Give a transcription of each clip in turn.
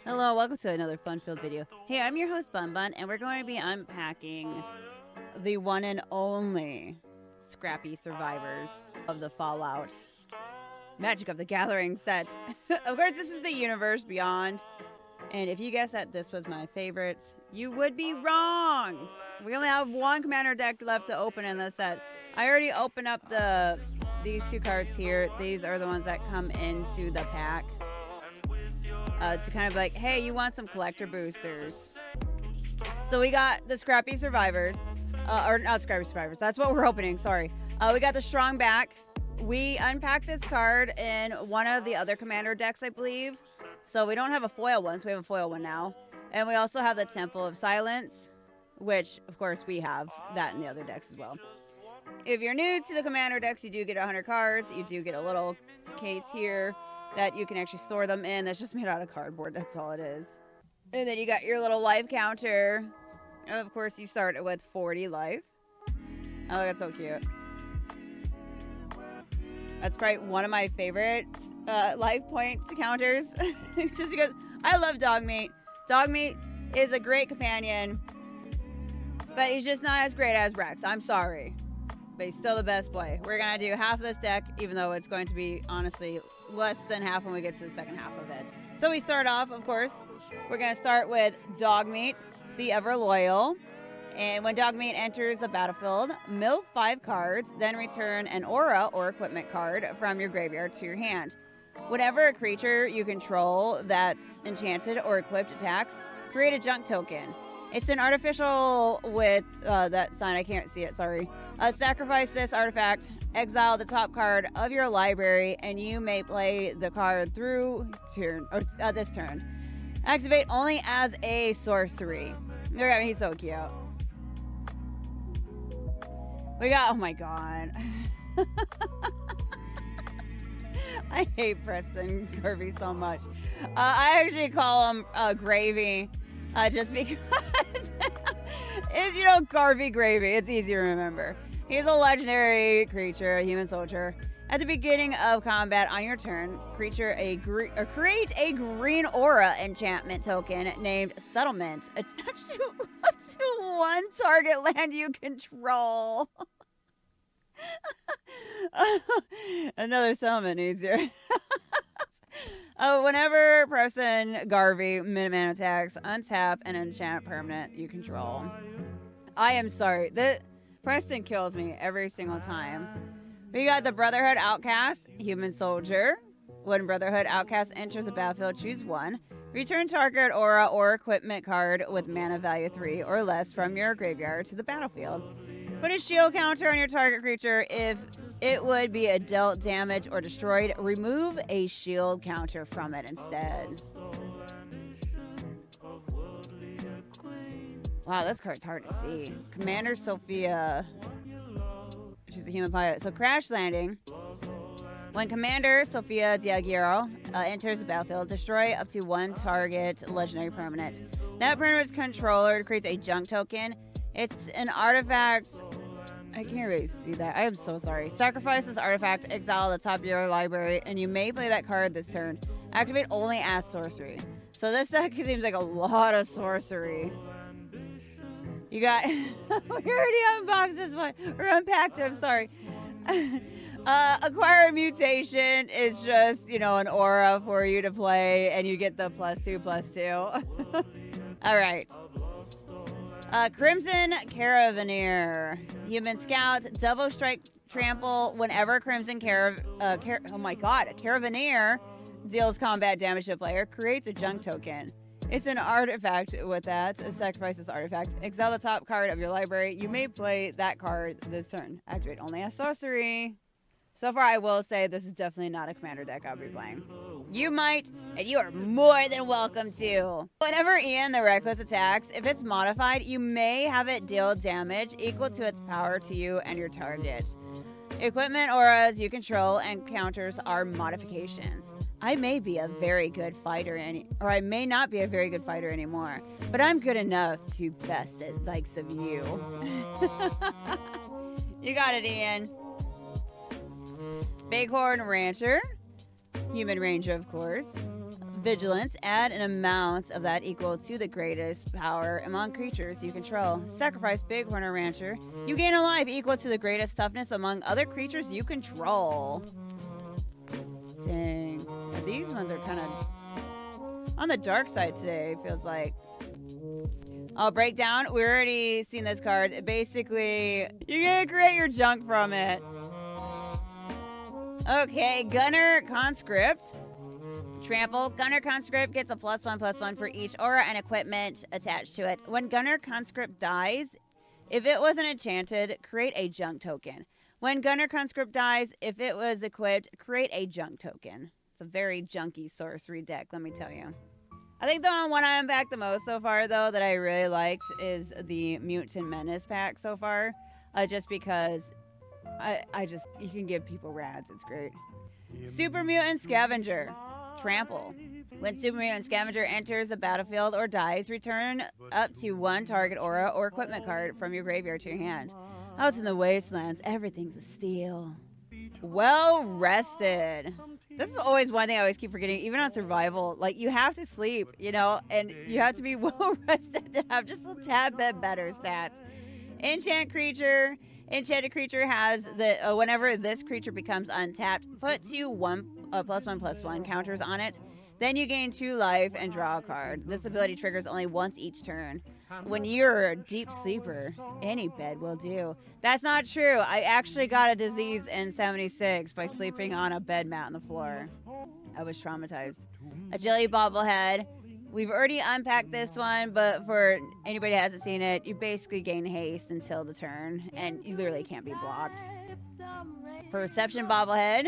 Hello, welcome to another fun-filled video. Hey, I'm your host BunBun, and we're going to be unpacking the one and only Scrappy Survivors of the Fallout Magic of the Gathering set. Of course, this is the universe beyond, and if you guessed that this was my favorite, you would be wrong. We only have one commander deck left to open in this set. I already opened up these two cards here. These are the ones that come into the pack. To kind of like, hey, you want some collector boosters. So we got the Scrappy Survivors, or not Scrappy Survivors, that's what we're opening, sorry. We got the Strong Back. We unpacked this card in one of the other commander decks, I believe. So we don't have a foil one, so we have a foil one now. And we also have the Temple of Silence, which, of course, we have that in the other decks as well. If you're new to the commander decks, you do get 100 cards. You do get a little case here that you can actually store them in. That's just made out of cardboard. That's all it is. And then you got your little life counter. Of course, you start with 40 life. Oh, that's so cute. That's probably one of my favorite life point counters. It's just because I love dog meat. Dog meat is a great companion, but he's just not as great as Rex. I'm sorry, but he's still the best play. We're going to do half of this deck, even though it's going to be, honestly, less than half when we get to the second half of it. So we start off, of course, we're going to start with Dogmeat, the Ever Loyal. And when Dogmeat enters the battlefield, mill 5 cards, then return an aura or equipment card from your graveyard to your hand. Whenever a creature you control that's enchanted or equipped attacks, create a junk token. It's an artificial with that sign. I can't see it, sorry. Sacrifice this artifact, exile the top card of your library, and you may play the card through turn or this turn. Activate only as a sorcery. Look at me, he's so cute. We got, oh my god. I hate Preston Garvey so much. I actually call him Gravy, just because it's, you know, Garvey Gravy. It's easy to remember. He's a legendary creature, a human soldier. At the beginning of combat on your turn, create a green aura enchantment token named Settlement attached to up to one target land you control. Another settlement easier. Whenever Preston Garvey Minuteman attacks, untap and enchant permanent you control. I am sorry. Preston kills me every single time. We got the Brotherhood Outcast, Human Soldier. When Brotherhood Outcast enters the battlefield, choose one. Return target aura or equipment card with mana value 3 or less from your graveyard to the battlefield. Put a shield counter on your target creature. If it would be dealt damage or destroyed, remove a shield counter from it instead. Wow, this card's hard to see. Commander Sophia. She's a human pilot. So Crash Landing. When Commander Sophia Diaghiero enters the battlefield, destroy up to one target legendary permanent. That permanent's controller creates a junk token. It's an artifact. I can't really see that. I am so sorry. Sacrifice this artifact, exile the top of your library, and you may play that card this turn. Activate only as sorcery. So this deck seems like a lot of sorcery. You got, we already unboxed this one, or unpacked it, I'm sorry. Acquire a mutation is just, you know, an aura for you to play, and you get the +2/+2. All right. Crimson Caravaneer. Human Scout, Double Strike Trample. Whenever Crimson Caravaneer deals combat damage to a player, creates a junk token. It's an artifact with that. Sacrifice this artifact. Exile the top card of your library. You may play that card this turn. Activate only as sorcery. So far, I will say this is definitely not a commander deck I'll be playing. You might, and you are more than welcome to. Whenever Ian the Reckless attacks, if it's modified, you may have it deal damage equal to its power to you and your target. Equipment auras you control and counters are modifications. I may be a very good fighter, or I may not be a very good fighter anymore, but I'm good enough to best the likes of you. You got it, Ian. Bighorn Rancher. Human Ranger, of course. Vigilance, add an amount of that equal to the greatest power among creatures you control. Sacrifice Bighorn or Rancher. You gain a life equal to the greatest toughness among other creatures you control. Dang. Now, these ones are kind of on the dark side today, feels like. Oh, Breakdown. We already seen this card. Basically, you can create your junk from it. Okay, Gunner Conscript. Trample. Gunner Conscript gets a +1/+1 for each aura and equipment attached to it. When Gunner Conscript dies, if it wasn't enchanted, create a junk token. When Gunner Conscript dies, if it was equipped, create a junk token. It's a very junky sorcery deck, let me tell you. I think the one I unpacked the most so far, though, that I really liked is the Mutant Menace pack so far. Just because you can give people rads. It's great. Super Mutant Scavenger. Trample. When Super Mutant Scavenger enters the battlefield or dies, return up to one target aura or equipment card from your graveyard to your hand. Out in the wastelands, everything's a steal. Well rested. This is always one thing I always keep forgetting, even on survival. Like, you have to sleep, you know, and you have to be well rested to have just a tad bit better stats. Enchant creature. Enchanted creature has the whenever this creature becomes untapped, put 2 +1/+1 counters on it. Then you gain 2 life and draw a card. This ability triggers only once each turn. When you're a deep sleeper, any bed will do. That's not true. I actually got a disease in 76 by sleeping on a bed mat on the floor. I was traumatized. Agility Bobblehead. We've already unpacked this one, but for anybody that hasn't seen it, you basically gain haste until the turn, and you literally can't be blocked. Perception Bobblehead.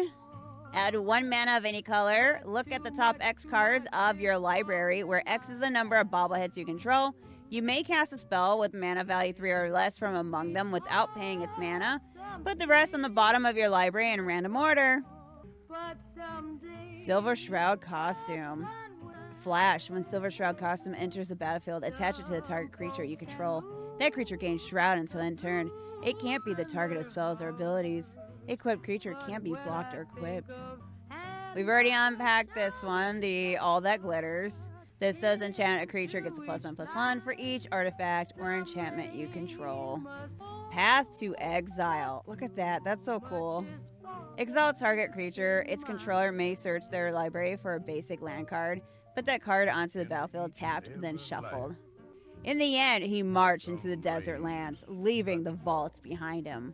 Add 1 mana of any color. Look at the top X cards of your library, where X is the number of bobbleheads you control. You may cast a spell with mana value 3 or less from among them without paying its mana. Put the rest on the bottom of your library in random order. Silver Shroud Costume. Flash. When Silver Shroud Costume enters the battlefield, attach it to the target creature you control. That creature gains Shroud until end turn. It can't be the target of spells or abilities. Equipped creature can't be blocked or equipped. We've already unpacked this one, the All That Glitters. This does enchant a creature, gets a +1/+1 for each artifact or enchantment you control. Path to Exile. Look at that. That's so cool. Exile target creature. Its controller may search their library for a basic land card. Put that card onto the battlefield tapped, then shuffled. In the end, he marched into the desert lands, leaving the vault behind him.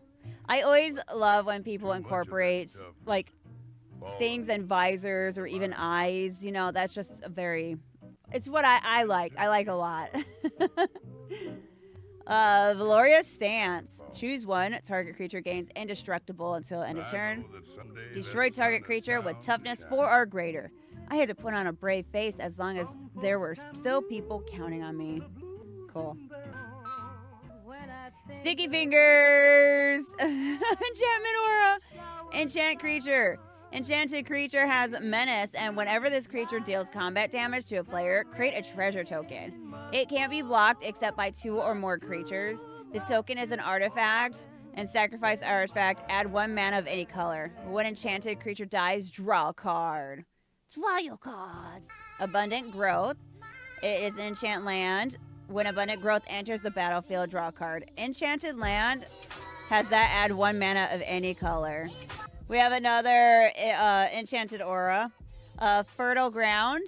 I always love when people incorporate, like, things and visors or even eyes. You know, that's just a very... It's what I like. I like a lot. Valoria's Stance. Choose one. Target creature gains indestructible until end of turn. Destroy target creature with toughness 4 or greater. I had to put on a brave face as long as there were still people counting on me. Cool. Sticky Fingers. Enchantment Aura. Enchant creature. Enchanted creature has Menace, and whenever this creature deals combat damage to a player, create a treasure token. It can't be blocked except by 2 or more creatures. The token is an artifact, and sacrifice artifact, add 1 mana of any color. When enchanted creature dies, draw a card. Draw your cards. Abundant Growth. It is an enchant land. When Abundant Growth enters the battlefield, draw a card. Enchanted land has that add 1 mana of any color. We have another enchanted aura. Fertile Ground.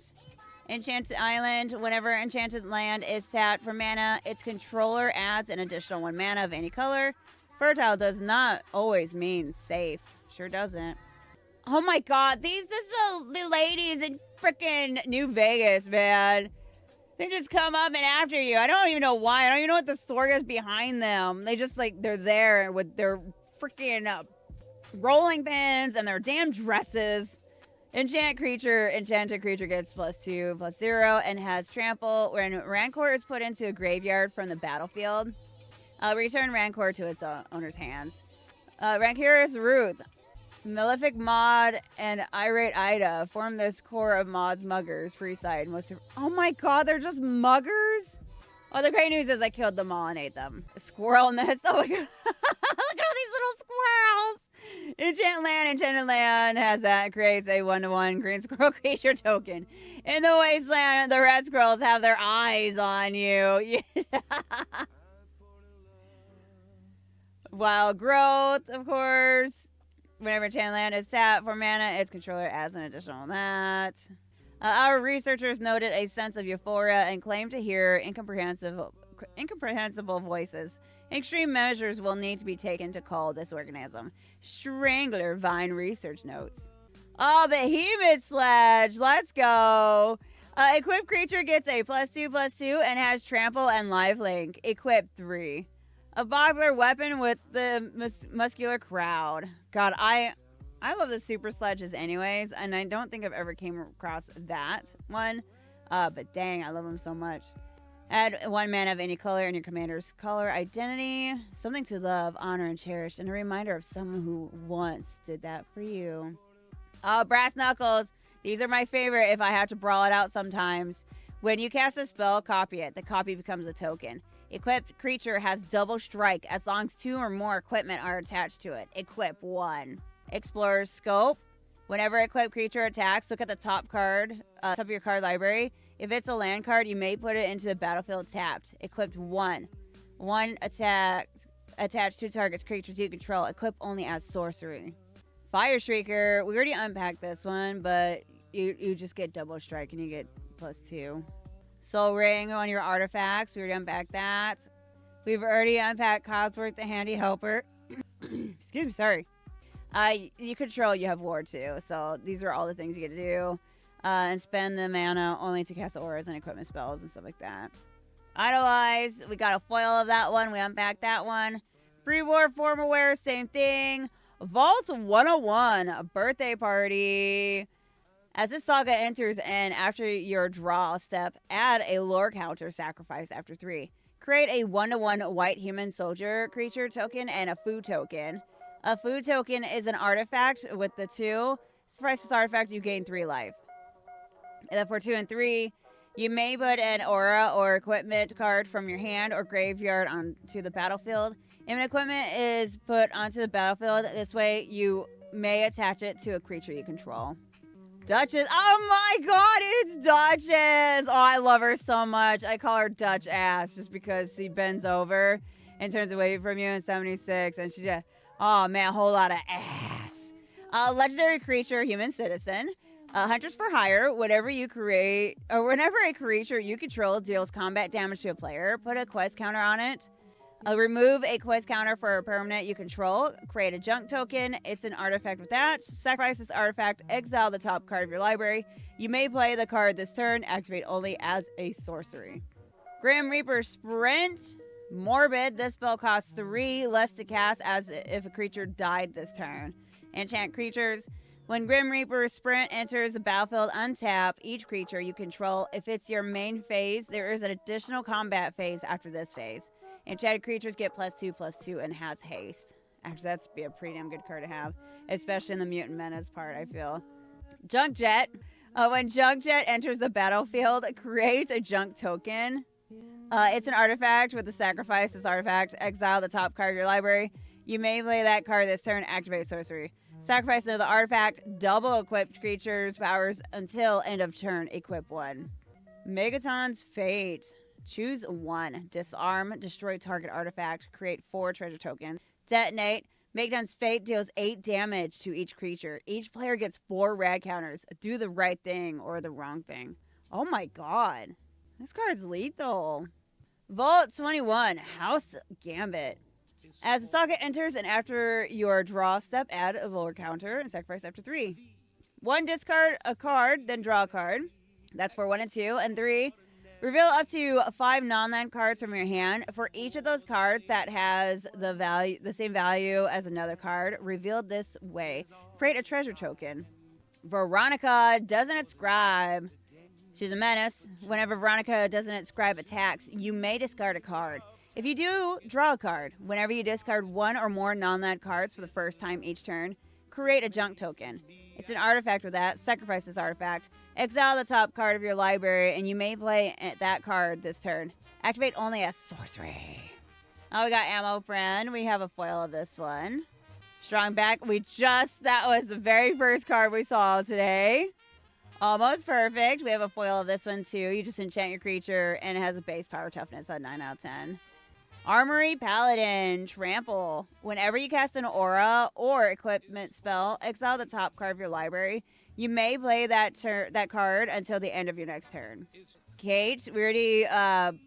Enchanted Island. Whenever enchanted land is tapped for mana, its controller adds an additional 1 mana of any color. Fertile does not always mean safe. Sure doesn't. Oh my god, this is the ladies in freaking New Vegas, man. They just come up and after you. I don't even know why. I don't even know what the story is behind them. They just, like, they're there with their freaking rolling pins and their damn dresses. Enchanted creature gets +2/+0 and has trample. When Rancor is put into a graveyard from the battlefield, return Rancor to its owner's hands. Rancorous Ruth. Malefic Mod and Irate Ida form this core of mods muggers. Freeside. Oh my god, they're just muggers? Oh, the great news is I killed them all and ate them. A squirrel nest. Oh my god. Look at all these little squirrels. Enchanted land has that, creates a 1/1 green squirrel creature token. In the wasteland, the red squirrels have their eyes on you. Wild growth, of course. Whenever enchanted land is tapped for mana, its controller adds an additional that. Our researchers noted a sense of euphoria and claimed to hear incomprehensible voices. Extreme measures will need to be taken to cull this organism. Strangler Vine research notes. Oh, Behemoth Sledge. Let's go. Equipped creature gets a +2/+2 and has trample and lifelink. Equip 3. A popular weapon with the muscular crowd. God, I love the super sledges anyways, and I don't think I've ever came across that one. But dang, I love them so much. Add 1 mana of any color in your commander's color identity. Something to love, honor, and cherish, and a reminder of someone who once did that for you. Brass Knuckles. These are my favorite if I have to brawl it out sometimes. When you cast a spell, copy it. The copy becomes a token. Equipped creature has double strike as long as 2 or more equipment are attached to it. Equip 1. Explorer's Scope. Whenever equipped creature attacks, look at the top card, top of your card library. If it's a land card, you may put it into the battlefield tapped. Equipped 1. 1 attack attached to target's creatures you control. Equip only as sorcery. Fire Shrieker. We already unpacked this one, but you just get double strike and you get +2. Soul Ring on your artifacts. We already unpacked that. We've already unpacked Codsworth the Handy Helper. Excuse me, sorry. You control, you have Ward too. So these are all the things you get to do. And spend the mana only to cast auras and equipment spells and stuff like that. Idolize. We got a foil of that one. We unpacked that one. Free War Form Aware, same thing. Vault 101, a birthday party. As this saga enters and after your draw step, add a lore counter sacrifice after 3. Create a 1/1 white human soldier creature token and a food token. A food token is an artifact with the 2. Sacrifice this artifact, you gain 3 life. And then for 2 and 3, you may put an aura or equipment card from your hand or graveyard onto the battlefield. If an equipment is put onto the battlefield, this way you may attach it to a creature you control. Duchess. Oh my god, it's Duchess. Oh, I love her so much. I call her Dutch Ass just because she bends over and turns away from you in 76. And she just, oh man, a whole lot of ass. Legendary creature, human citizen. Hunters for hire. Whenever you create, or whenever a creature you control deals combat damage to a player, put a quest counter on it. Remove a quest counter for a permanent you control. Create a junk token. It's an artifact with that. Sacrifice this artifact. Exile the top card of your library. You may play the card this turn. Activate only as a sorcery. Grim Reaper Sprint. Morbid. This spell costs 3 less to cast as if a creature died this turn. Enchant creatures. When Grim Reaper Sprint enters the battlefield, untap each creature you control. If it's your main phase, there is an additional combat phase after this phase. Enchanted creatures get +2/+2 and has haste. Actually, that's be a pretty damn good card to have, especially in the Mutant Menace part, I feel. Junk Jet. When Junk Jet enters the battlefield, create a junk token. It's an artifact with the sacrifice. This artifact, exile the top card of your library. You may play that card this turn, activate sorcery. Sacrifice another artifact, double equipped creatures' powers until end of turn, equip 1. Megaton's Fate. Choose 1. Disarm, destroy target artifact, create 4 treasure tokens. Detonate. Megaton's Fate deals 8 damage to each creature. Each player gets 4 rad counters. Do the right thing or the wrong thing. Oh my god. This card's lethal. Vault 21. House Gambit. As the saga enters and after your draw step, add a lower counter and sacrifice after 3. 1, discard a card, then draw a card. That's for 1 and 2. And 3, reveal up to 5 non-land cards from your hand. For each of those cards that has the same value as another card, revealed this way. Create a treasure token. Veronica doesn't inscribe. She's a menace. Whenever Veronica doesn't inscribe attacks, you may discard a card. If you do, draw a card. Whenever you discard 1 or more non-land cards for the first time each turn, create a junk token. It's an artifact with that. Sacrifice this artifact. Exile the top card of your library, and you may play that card this turn. Activate only as sorcery. Oh, we got Ammo Friend. We have a foil of this one. Strong back. That was the very first card we saw today. Almost perfect. We have a foil of this one too. You just enchant your creature and it has a base power toughness at 9 out of 10. Armory Paladin. Trample. Whenever you cast an aura or equipment spell, exile the top card of your library. You may play that card until the end of your next turn. Kate, we already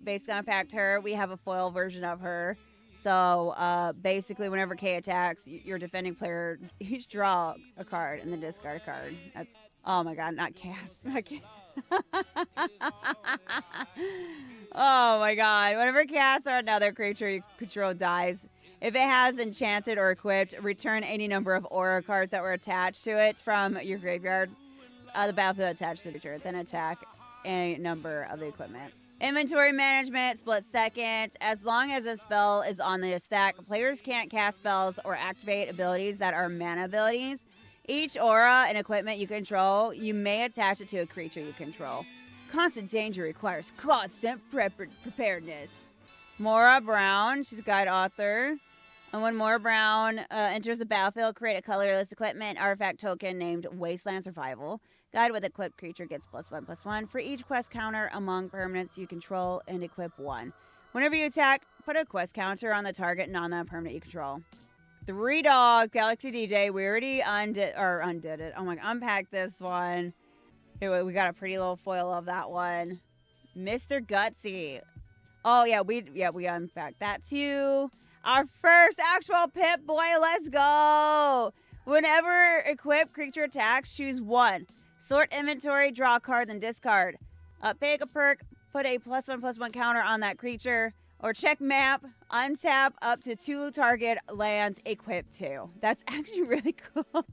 basically unpacked her. We have a foil version of her. So basically, whenever Kate attacks, your defending player each draw a card and then discard a card. That's, oh my god, not cast. Oh my god. Whenever cast or another creature you control dies, if it has enchanted or equipped, return any number of aura cards that were attached to it from your graveyard. The battlefield attached to the creature. Then attack a number of the equipment. Inventory management, split second. As long as a spell is on the stack, players can't cast spells or activate abilities that are mana abilities. Each aura and equipment you control, you may attach it to a creature you control. Constant danger requires constant preparedness. Maura Brown, she's a guide author. And when Maura Brown enters the battlefield, create a colorless equipment artifact token named Wasteland Survival. Guide with equipped creature gets +1/+1 for each quest counter among permanents you control and equip 1. Whenever you attack, put a quest counter on the target non-permanent you control. 3 Dog, Galaxy DJ. We already undid it. Oh my god, unpacked this one. Anyway, we got a pretty little foil of that one. Mr. Gutsy. Oh yeah, we unpacked that too. Our first actual Pip Boy, let's go! Whenever equipped creature attacks, choose 1. Sort inventory, draw a card, then discard. Pick a perk, put a +1/+1 counter on that creature, or check map, untap up to 2 target lands, equip 2. That's actually really cool.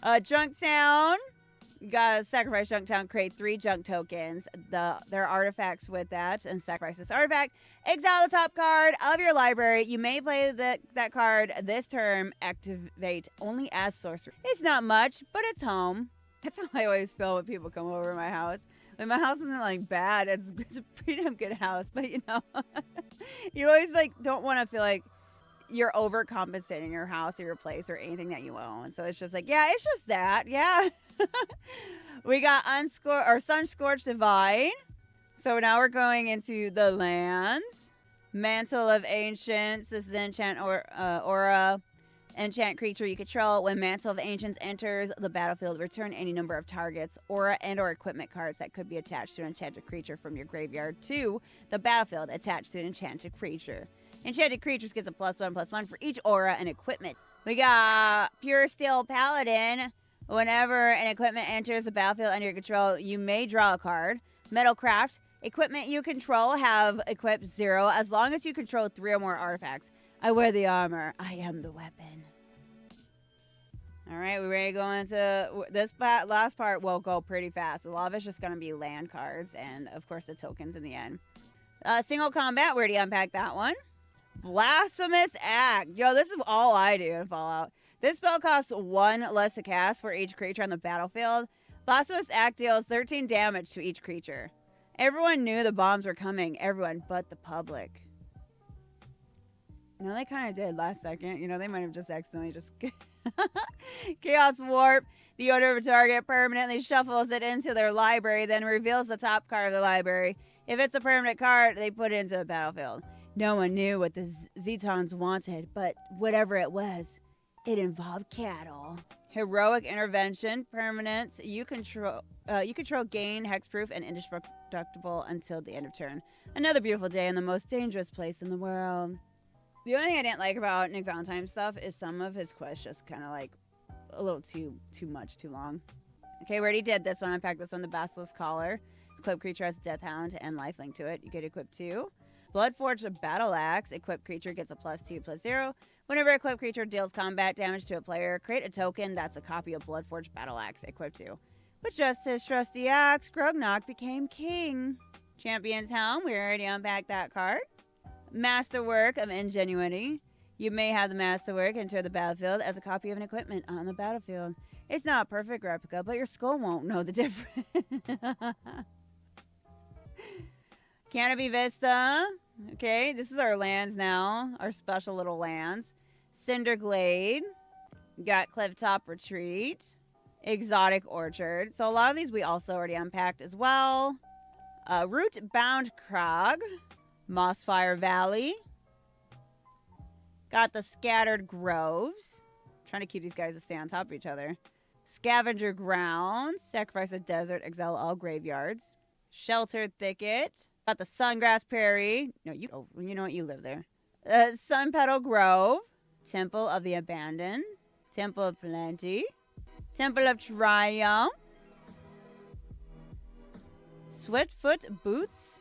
Junktown. You gotta sacrifice Junktown, create 3 junk tokens. There are artifacts with that, and sacrifice this artifact. Exile the top card of your library. You may play that card this turn. Activate only as sorcery. It's not much, but it's home. That's how I always feel when people come over to my house. Like, my house isn't like bad. It's a pretty damn good house, but you know, you always like don't want to feel like you're overcompensating your house or your place or anything that you own. So it's just like, yeah, it's just that. Yeah. We got Sun-Scorched Divide. So now we're going into the lands. Mantle of Ancients. This is enchant aura. Enchant creature you control. When Mantle of Ancients enters the battlefield, return any number of targets, aura, and or equipment cards that could be attached to an enchanted creature from your graveyard to the battlefield attached to an enchanted creature. Enchanted creatures gets a +1/+1 for each aura and equipment. We got Pure Steel Paladin. Whenever an equipment enters the battlefield under your control, you may draw a card. Metalcraft. Equipment you control have equipped 0 as long as you control 3 or more artifacts. I wear the armor. I am the weapon. All right, we ready to go into this last part? Will go pretty fast. A lot of it's just going to be land cards and, of course, the tokens in the end. Single combat. We already unpacked that one. Blasphemous Act. Yo, this is all I do in Fallout. This spell costs 1 less to cast for each creature on the battlefield. Blasphemous Act deals 13 damage to each creature. Everyone knew the bombs were coming. Everyone but the public. No, they kind of did last second. You know, they might have just accidentally just... Chaos Warp. The owner of a target permanently shuffles it into their library, then reveals the top card of the library. If it's a permanent card, they put it into the battlefield. No one knew what the Zetons wanted, but whatever it was, it involved cattle. Heroic Intervention. Permanents. You control gain hexproof and indestructible until the end of turn. Another beautiful day in the most dangerous place in the world. The only thing I didn't like about Nick Valentine's stuff is some of his quests just kind of like a little too much, too long. Okay, we already did this one. Unpacked this one. The Basilisk Collar. Equipped creature has Death Hound and lifelink to it. You get equip 2. Bloodforged Battle Axe. Equipped creature gets a +2/+0. Whenever equipped creature deals combat damage to a player, create a token that's a copy of Bloodforged Battle Axe. Equip 2. With just his trusty axe, Grognok became king. Champion's Helm. We already unpacked that card. Masterwork of Ingenuity. You may have the Masterwork enter the battlefield as a copy of an equipment on the battlefield. It's not a perfect replica, but your skull won't know the difference. Canopy Vista. Okay, this is our lands now. Our special little lands. Cinder Glade. Got Clifftop Retreat. Exotic Orchard. So a lot of these we also already unpacked as well. Root Bound Crag. Mossfire Valley. Got the Scattered Groves. Trying to keep these guys to stay on top of each other. Scavenger Grounds. Sacrifice a Desert. Exile all graveyards. Sheltered Thicket. Got the Sungrass Prairie. No, you know what? You live there. Sun Petal Grove. Temple of the Abandoned. Temple of Plenty. Temple of Triumph. Swiftfoot Boots.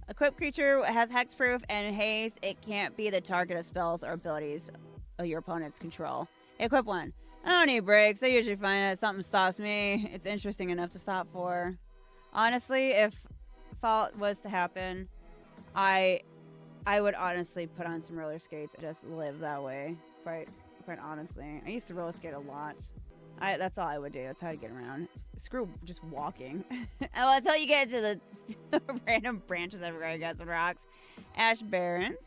Equipped creature has hexproof and haste. It can't be the target of spells or abilities of your opponent's control. Equip one. I don't need breaks. I usually find that something stops me. It's interesting enough to stop for. Honestly, if Fault was to happen, I would honestly put on some roller skates and just live that way. Quite honestly. I used to roller skate a lot. That's all I would do. That's how I get around. Screw just walking. Oh, until you get to the random branches everywhere, I guess, and rocks. Ash Barrens.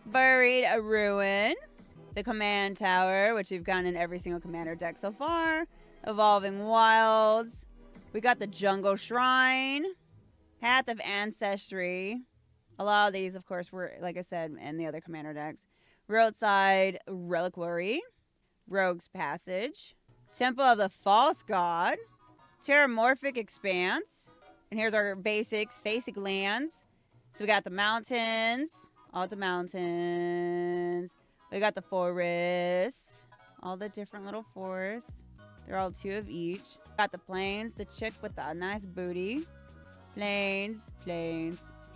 Buried Ruin. The Command Tower, which we've gotten in every single commander deck so far. Evolving Wilds. We got the Jungle Shrine. Path of Ancestry. A lot of these, of course, were, like I said, in the other commander decks. Roadside Reliquary. Rogue's Passage. Temple of the False God. Terramorphic Expanse. And here's our basic lands. So we got the mountains. All the mountains. We got the forests. All the different little forests. They're all 2 of each. Got the plains. The chick with the nice booty. Plains.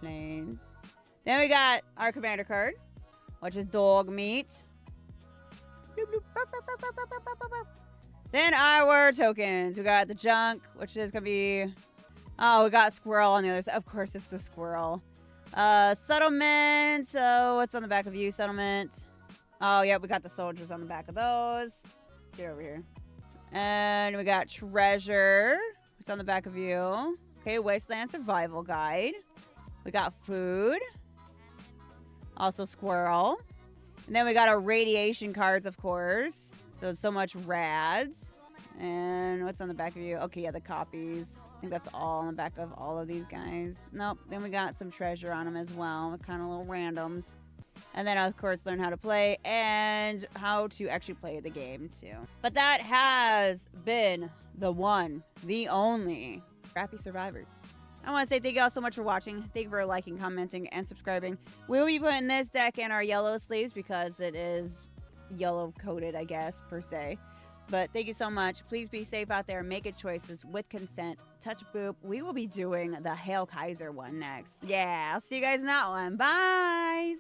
Then we got our commander card, which is Dog Meat. Then our tokens. We got the junk, which is going to be... Oh, we got squirrel on the other side. Of course, it's the squirrel. Settlement. So what's on the back of you, settlement? Oh, yeah, we got the soldiers on the back of those. Get over here. And we got treasure. What's on the back of you? Okay, Wasteland Survival Guide. We got food. Also squirrel. And then we got our radiation cards, of course. So it's so much rads. And what's on the back of you? Okay, yeah, the copies. I think that's all on the back of all of these guys. Nope. Then we got some treasure on them as well. Kind of little randoms. And then, of course, learn how to play and how to actually play the game, too. But that has been the one, the only Scrappy Survivors. I want to say thank you all so much for watching. Thank you for liking, commenting, and subscribing. We'll be putting this deck in our yellow sleeves because it is yellow coated, I guess, per se. But thank you so much. Please be safe out there. Make good choices with consent. Touch boop. We will be doing the Hail Kaiser one next. Yeah, I'll see you guys in that one. Bye.